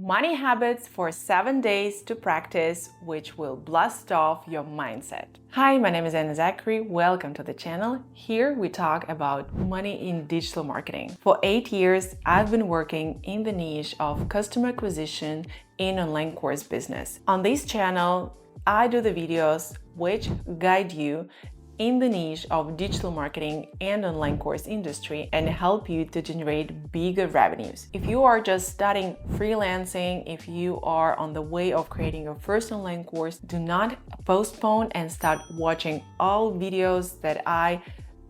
Money habits for 7 days to practice, which will blast off your mindset. Hi, my name is Zakkery. Welcome to the channel. Here we talk about money in digital marketing. For 8 years, I've been working in the niche of customer acquisition in online course business. On this channel, I do the videos which guide you in the niche of digital marketing and online course industry and help you to generate bigger revenues. If you are just starting freelancing, if you are on the way of creating your first online course, do not postpone and start watching all videos that I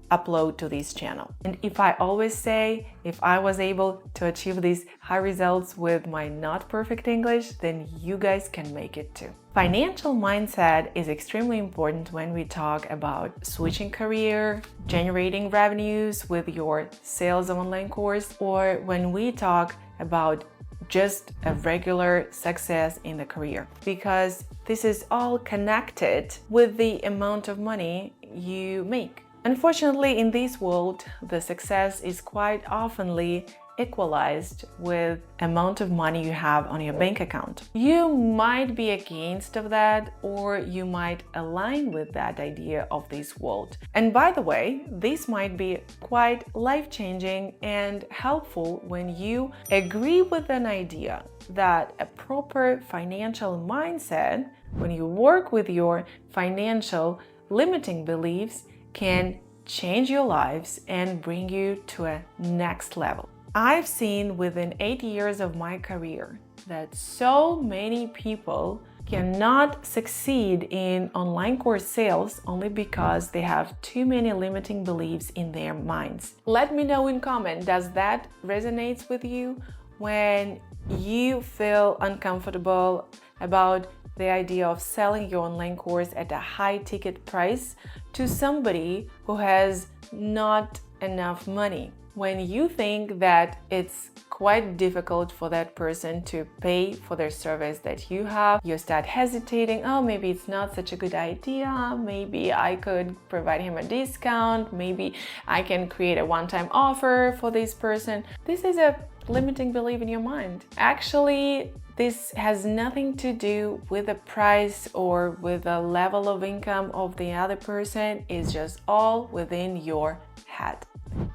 upload to this channel. And if I always say, if I was able to achieve these high results with my not perfect English, then you guys can make it too. Financial mindset is extremely important when we talk about switching career, generating revenues with your sales of online course, or when we talk about just a regular success in the career, because this is all connected with the amount of money you make. Unfortunately, in this world, the success is quite oftenly equalized with amount of money you have on your bank account. You might be against of that, or you might align with that idea of this world. And by the way, this might be quite life-changing and helpful when you agree with an idea that a proper financial mindset, when you work with your financial limiting beliefs, can change your lives and bring you to a next level. I've seen within 8 years of my career that so many people cannot succeed in online course sales only because they have too many limiting beliefs in their minds. Let me know in comment, does that resonate with you when you feel uncomfortable about the idea of selling your online course at a high ticket price to somebody who has not enough money? When you think that it's quite difficult for that person to pay for their service that you have, you start hesitating, oh, maybe it's not such a good idea, maybe I could provide him a discount, maybe I can create a one-time offer for this person. This is a limiting belief in your mind. Actually, this has nothing to do with the price or with the level of income of the other person. It's just all within your head.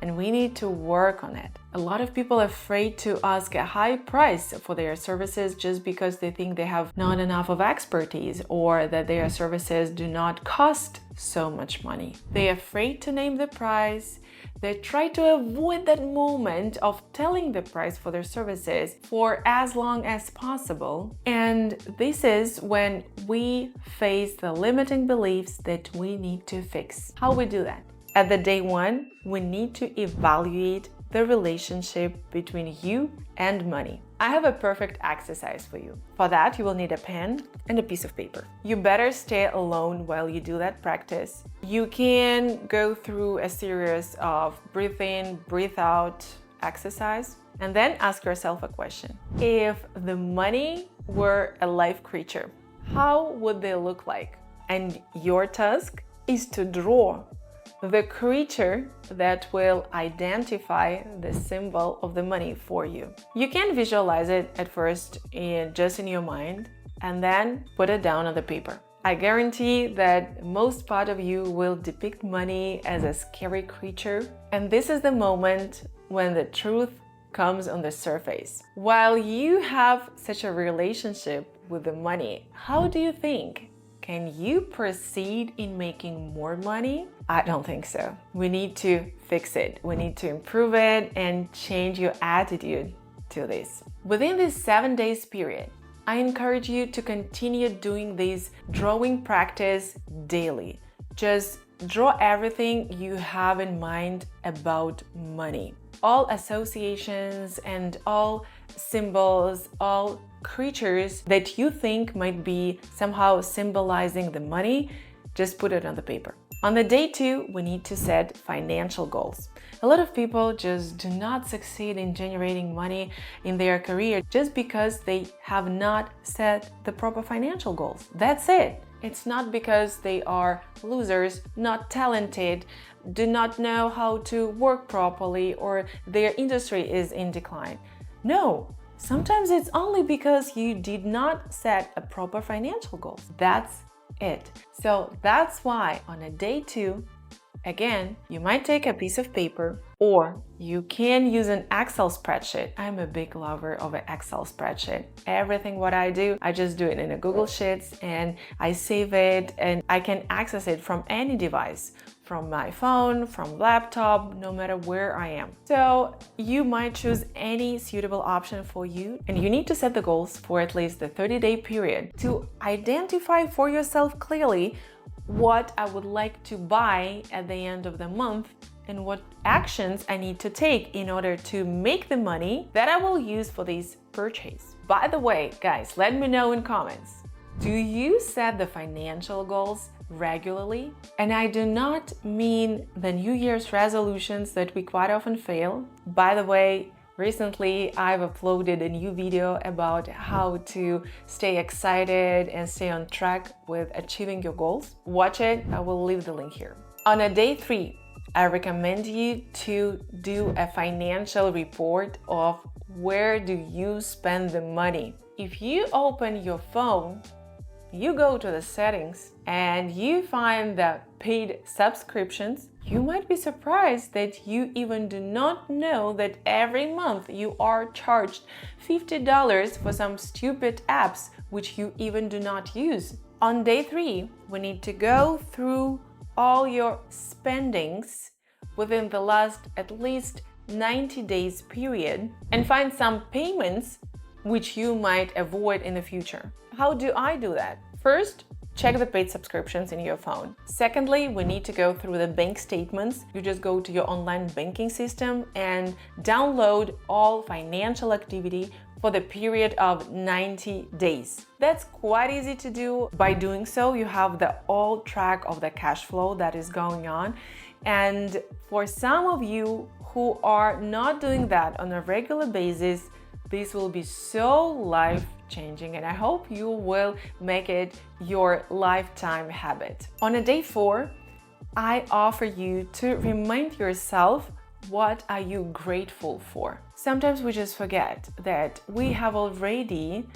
And we need to work on it. A lot of people are afraid to ask a high price for their services just because they think they have not enough of expertise or that their services do not cost so much money. They're afraid to name the price. They try to avoid that moment of telling the price for their services for as long as possible. And this is when we face the limiting beliefs that we need to fix. How we do that? At the day one, we need to evaluate the relationship between you and money. I have a perfect exercise for you. For that, you will need a pen and a piece of paper. You better stay alone while you do that practice. You can go through a series of breathe in, breathe out exercise, and then ask yourself a question. If the money were a live creature, how would they look like? And your task is to draw the creature that will identify the symbol of the money for you. You can visualize it at first just in your mind and then put it down on the paper. I guarantee that most part of you will depict money as a scary creature, and this is the moment when the truth comes on the surface. While you have such a relationship with the money, how do you think? Can you proceed in making more money? I don't think so. We need to fix it. We need to improve it and change your attitude to this. Within this 7 days period, I encourage you to continue doing this drawing practice daily. Just draw everything you have in mind about money. All associations and all symbols, all creatures that you think might be somehow symbolizing the money, just put it on the paper. On the day 2, we need to set financial goals. A lot of people just do not succeed in generating money in their career just because they have not set the proper financial goals. That's it. It's not because they are losers, not talented, do not know how to work properly, or their industry is in decline. No, Sometimes it's only because you did not set a proper financial goal. That's it. So that's why on a day 2, again, you might take a piece of paper or you can use an Excel spreadsheet. I'm a big lover of an Excel spreadsheet. Everything what I do, I just do it in a Google Sheets and I save it and I can access it from any device, from my phone, from laptop, no matter where I am. So you might choose any suitable option for you, and you need to set the goals for at least the 30-day period to identify for yourself clearly what I would like to buy at the end of the month and what actions I need to take in order to make the money that I will use for this purchase. By the way, guys, let me know in comments. Do you set the financial goals regularly? And I do not mean the New Year's resolutions that we quite often fail. By the way, recently I've uploaded a new video about how to stay excited and stay on track with achieving your goals. Watch it, I will leave the link here. On a day 3, I recommend you to do a financial report of where do you spend the money. If you open your phone, you go to the settings and you find the paid subscriptions, you might be surprised that you even do not know that every month you are charged $50 for some stupid apps which you even do not use. On day 3, we need to go through all your spendings within the last at least 90 days period and find some payments which you might avoid in the future. How do I do that? First, check the paid subscriptions in your phone. Secondly, we need to go through the bank statements. You just go to your online banking system and download all financial activity for the period of 90 days. That's quite easy to do. By doing so, you have the all track of the cash flow that is going on. And for some of you who are not doing that on a regular basis, this will be so life-changing, and I hope you will make it your lifetime habit. On a day 4, I offer you to remind yourself what are you grateful for. Sometimes we just forget that we have already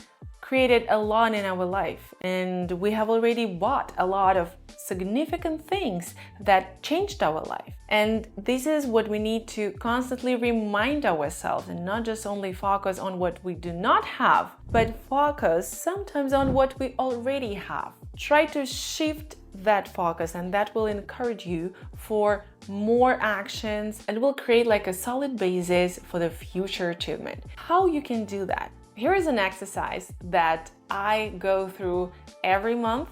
created a lot in our life and we have already bought a lot of significant things that changed our life. And this is what we need to constantly remind ourselves and not just only focus on what we do not have, but focus sometimes on what we already have. Try to shift that focus and that will encourage you for more actions and will create like a solid basis for the future achievement. How you can do that? Here is an exercise that I go through every month.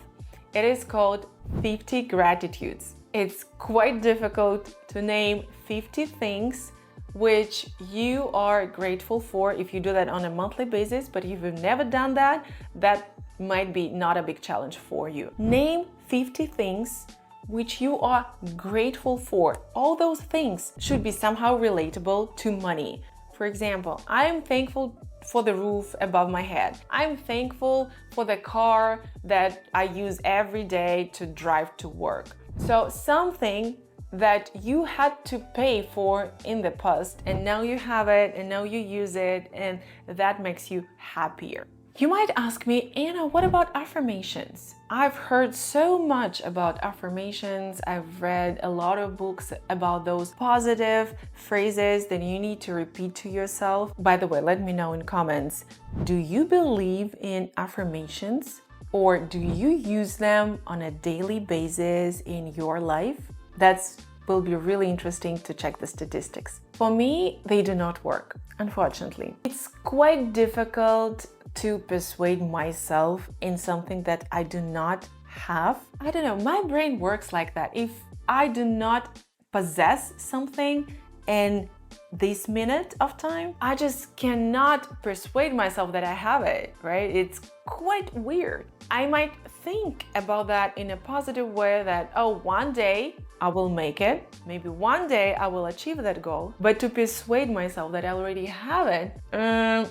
It is called 50 gratitudes. It's quite difficult to name 50 things which you are grateful for if you do that on a monthly basis, but if you've never done that, that might be not a big challenge for you. Name 50 things which you are grateful for. All those things should be somehow relatable to money. For example, I am thankful for the roof above my head. I'm thankful for the car that I use every day to drive to work. So something that you had to pay for in the past and now you have it and now you use it and that makes you happier. You might ask me, Anna, what about affirmations? I've heard so much about affirmations. I've read a lot of books about those positive phrases that you need to repeat to yourself. By the way, let me know in comments, do you believe in affirmations or do you use them on a daily basis in your life? That will be really interesting to check the statistics. For me, they do not work, unfortunately. It's quite difficult to persuade myself in something that I do not have. I don't know, my brain works like that. If I do not possess something in this minute of time, I just cannot persuade myself that I have it, right? It's quite weird. I might think about that in a positive way that, oh, one day I will make it. Maybe one day I will achieve that goal. But to persuade myself that I already have it,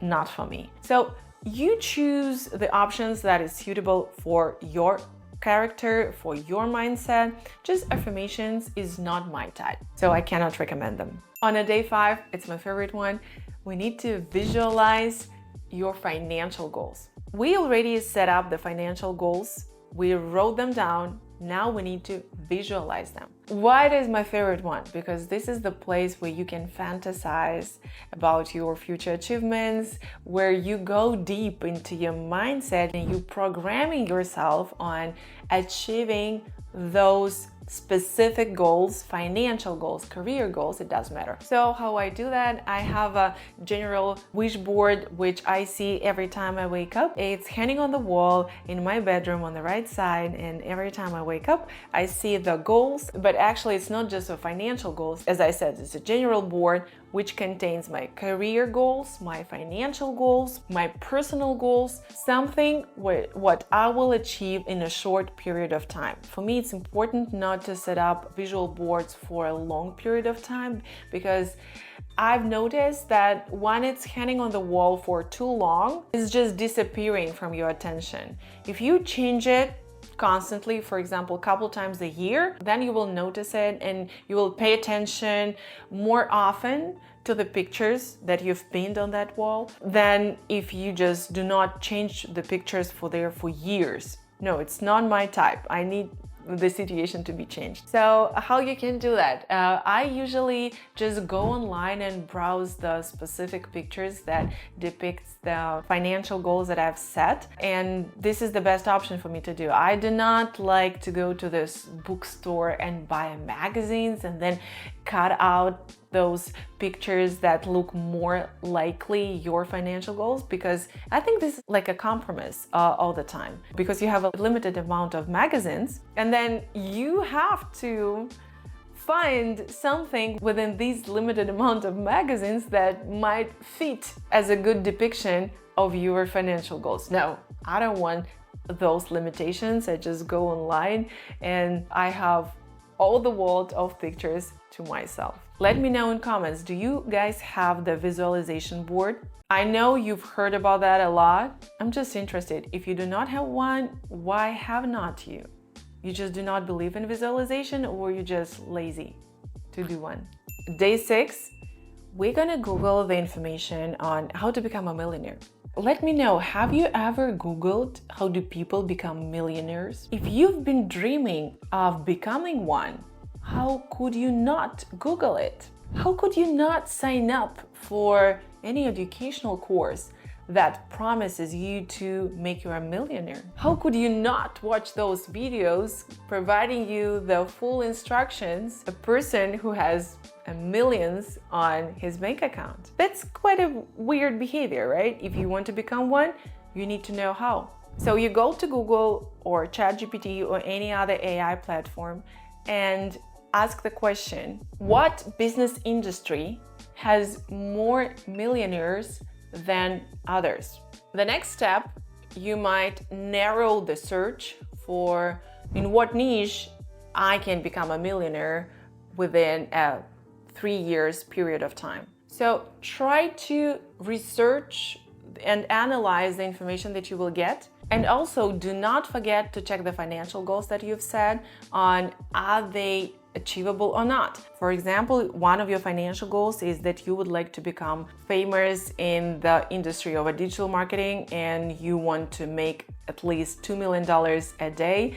not for me. So you choose the options that is suitable for your character, for your mindset. Just affirmations is not my type, so I cannot recommend them. On a day 5, it's my favorite one. we need to visualize your financial goals. We already set up the financial goals. We wrote them down. Now we need to visualize them. Why it is my favorite one? Because this is the place where you can fantasize about your future achievements, where you go deep into your mindset and you programming yourself on achieving those specific goals, financial goals, career goals, it doesn't matter. So how I do that, I have a general wish board which I see every time I wake up. It's hanging on the wall in my bedroom on the right side, and every time I wake up I see the goals, but actually it's not just the financial goals. As I said, it's a general board which contains my career goals, my financial goals, my personal goals, something what I will achieve in a short period of time. For me, it's important not to set up visual boards for a long period of time, because I've noticed that when it's hanging on the wall for too long, it's just disappearing from your attention. If you change it constantly, for example, a couple times a year, then you will notice it and you will pay attention more often to the pictures that you've pinned on that wall than if you just do not change the pictures for years. No, it's not my type. I need the situation to be changed. So how you can do that? I usually just go online and browse the specific pictures that depicts the financial goals that I've set, and this is the best option for me to do. I do not like to go to this bookstore and buy magazines and then cut out those pictures that look more likely your financial goals, because I think this is like a compromise all the time, because you have a limited amount of magazines and then you have to find something within these limited amount of magazines that might fit as a good depiction of your financial goals. No, I don't want those limitations. I just go online and I have all the world of pictures to myself. Let me know in comments, do you guys have the visualization board? I know you've heard about that a lot. I'm just interested. If you do not have one, why have not you? You just do not believe in visualization, or you're just lazy to do one? Day 6, we're gonna Google the information on how to become a millionaire. Let me know, have you ever Googled how do people become millionaires? If you've been dreaming of becoming one, how could you not Google it? How could you not sign up for any educational course that promises you to make you a millionaire? How could you not watch those videos providing you the full instructions, a person who has millions on his bank account? That's quite a weird behavior, right? If you want to become one, you need to know how. So you go to Google or ChatGPT or any other AI platform and ask the question, what business industry has more millionaires than others? The next step, you might narrow the search for in what niche I can become a millionaire within a 3 years period of time. So try to research and analyze the information that you will get. And also do not forget to check the financial goals that you've set on, are they achievable or not. For example, one of your financial goals is that you would like to become famous in the industry of digital marketing and you want to make at least $2 million a day.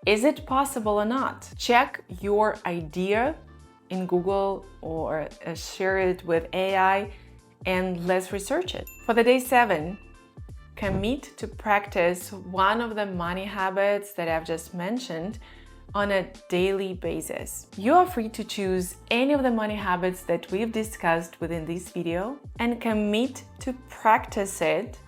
Is it possible or not? Check your idea in Google or share it with AI and let's research it. For the day 7, commit to practice one of the money habits that I've just mentioned on a daily basis. You are free to choose any of the money habits that we've discussed within this video and commit to practice it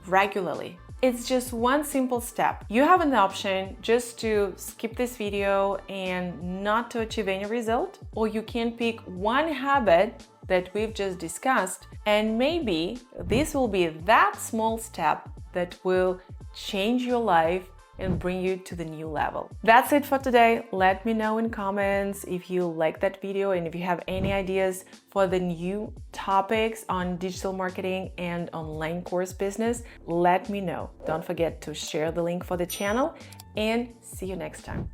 regularly. It's just one simple step. You have an option just to skip this video and not to achieve any result, or you can pick one habit that we've just discussed, and maybe this will be that small step that will change your life and bring you to the new level. That's it for today. Let me know in comments if you like that video and if you have any ideas for the new topics on digital marketing and online course business. Let me know. Don't forget to share the link for the channel and see you next time.